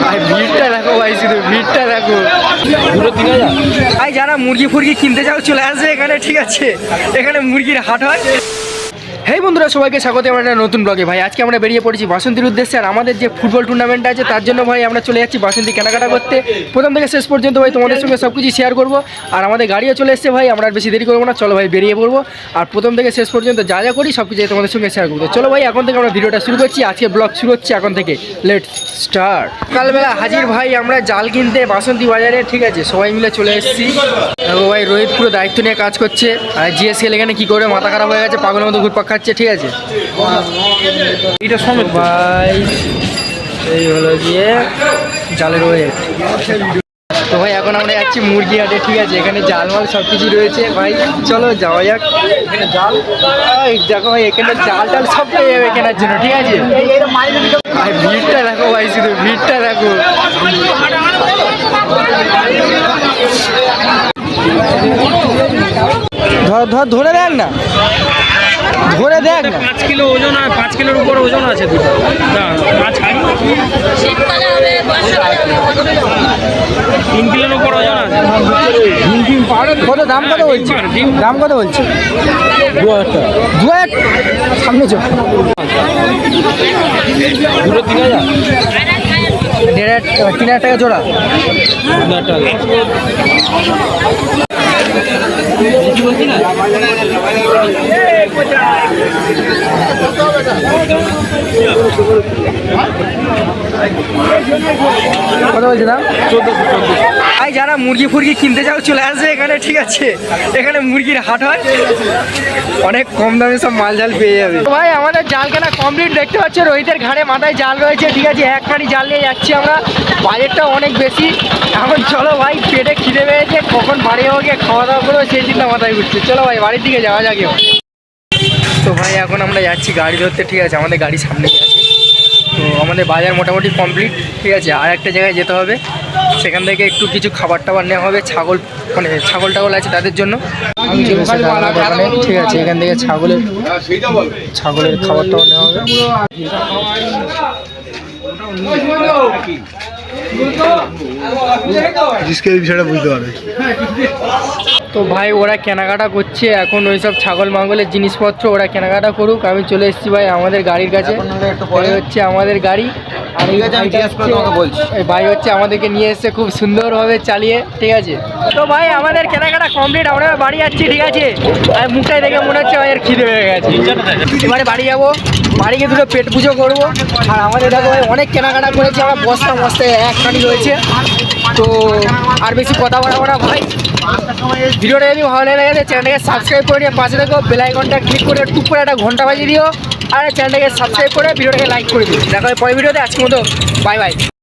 ভাই ভিড়টা দেখো ভাই, শুধু ভিড়টা দেখো। ভাই যারা মুরগি ফুরগি কিনতে যাও চলে আসে এখানে, ঠিক আছে? এখানে মুরগির হাট হয়। হেই বন্ধুরা, সবাইকে স্বাগত আমার একটা নতুন ব্লগে। ভাই আজকে আমরা বেরিয়ে পড়েছি বাসন্তীর উদ্দেশ্যে। আর আমাদের যে ফুটবল টুর্নামেন্ট আছে তার জন্য ভাই আমরা চলে যাচ্ছি বাসন্তী কেনাকাটা করতে। প্রথম থেকে শেষ পর্যন্ত ভাই তোমাদের সঙ্গে সব কিছু শেয়ার করবো। আর আমাদের গাড়িও চলে এসছে ভাই, আমরা আর বেশি দেরি করবো না, চলো ভাই বেরিয়ে পড়বো। আর প্রথম থেকে শেষ পর্যন্ত যা যা করি সব কিছু তোমাদের সঙ্গে শেয়ার করবো। চলো ভাই এখন থেকে আমরা ভিডিওটা শুরু করছি। আজকে ব্লগ শুরু হচ্ছে এখন থেকে, লেটস স্টার্ট। সকালবেলা হাজির ভাই আমরা জাল কিনতে বাসন্তী বাজারে, ঠিক আছে? সবাই মিলে চলে এসেছি। ভাই রোহিত পুরো দায়িত্ব নিয়ে কাজ করছে। আর জিএসএল এখানে কী করে মাথা খারাপ হয়ে গেছে, পাগলের মতো ঘুরপাক খাচ্ছে, ঠিক আছে? এটা সমেত ভাই এই হলো গিয়ে জালের ওয়েট। তো ভাই এখন আমরা যাচ্ছি মুরগি হাটে, ঠিক আছে? এখানে জাল মাল সব কিছু রয়েছে ভাই, চলো যাওয়া যাক। এখানে জাল দেখো ভাই, এখানে জাল টাল সব পেয়ে যাবে কেনার জন্য, ঠিক আছে? ভাই ভিড়টা দেখো ভাই, শুধু ভিড়টা দেখো। ধরে দেখ না, ধরে দেখ না। 5 কিলো ওজন, 5 কিলোর উপর ওজন আছে দুটো। মাছ 3 কিলোর উপর ওজন আছে। কত দাম, কত বলছে? দাম কত বলছে? 2000 সামনে চো। দুটো 3000, 3000 টাকা জোড়া। কত বলছে দাম? 1400। ভাই যারা মুরগি ফুরগি কিনতে যাও চলে আসে এখানে, ঠিক আছে? এখানে মুরগির হাট হয়, অনেক কম দামে সব মাল জাল পেয়ে যাবে। ভাই আমাদের জাল কেনা কমপ্লিট, দেখতে পাচ্ছ রোহিতের ঘাড়ে মাথায় জাল রয়েছে, ঠিক আছে? এক কানি জাল নিয়ে যাচ্ছি আমরা, বাজেটটা অনেক বেশি। এখন চলো ভাই, পেটে খিদে পেয়েছে, কখন বাড়ি হোক খাওয়া দাওয়া করবো সেই চিন্তা মাথায় ঘুরছে। চলো ভাই বাড়ির দিকে যাওয়া যাক। তো ভাই এখন আমরা যাচ্ছি গাড়ি ধরতে, ঠিক আছে? আমাদের গাড়ি সামনেই আছে। তো আমাদের বাজার মোটামুটি কমপ্লিট, ঠিক আছে? আর একটা জায়গায় যেতে হবে, সেখান থেকে একটু কিছু খাবার টাবার নেওয়া হবে। ছাগল মানে ছাগল টাগল আছে তাদের জন্য, ঠিক আছে? এখান থেকে ছাগলের খাবার টাবার নেওয়া হবে। বিষয়টা বুঝতে পারবে। তো ভাই ওরা কেনাকাটা করছে এখন, ওইসব ছাগল মাগলের জিনিসপত্র ওরা কেনাকাটা করুক। আমি চলে এসেছি ভাই আমাদের গাড়ির কাছে, হচ্ছে আমাদের গাড়ি। আর এই ভাই হচ্ছে আমাদেরকে নিয়ে এসছে খুব সুন্দরভাবে চালিয়ে, ঠিক আছে? তো ভাই আমাদের কেনাকাটা কমপ্লিট, আমরা বাড়ি যাচ্ছি, ঠিক আছে? আর মুখটাই দেখে মনে হচ্ছে ভাই এর খিদে হয়ে গেছে। এবারে বাড়ি যাবো, বাড়িকে দুটো পেট পুজো করবো। আর আমাদের দেখো ভাই অনেক কেনাকাটা করেছি আমরা, বস্তা মস্তায় এক কানি রয়েছে। তো আর বেশি কথা বলা না ভাই, ভিডিওটা যদি ভালো লাগে চ্যানেলটাকে সাবস্ক্রাইব করে নিয়ে পাশে দেখো বেল আইকনটা ক্লিক করে টুক করে একটা ঘন্টা বাজিয়ে দিও। আর চ্যানেলটাকে সাবস্ক্রাইব করে ভিডিওটাকে লাইক করে দিও। দেখা হয় পরের ভিডিওতে। আজকের মতো বাই বাই।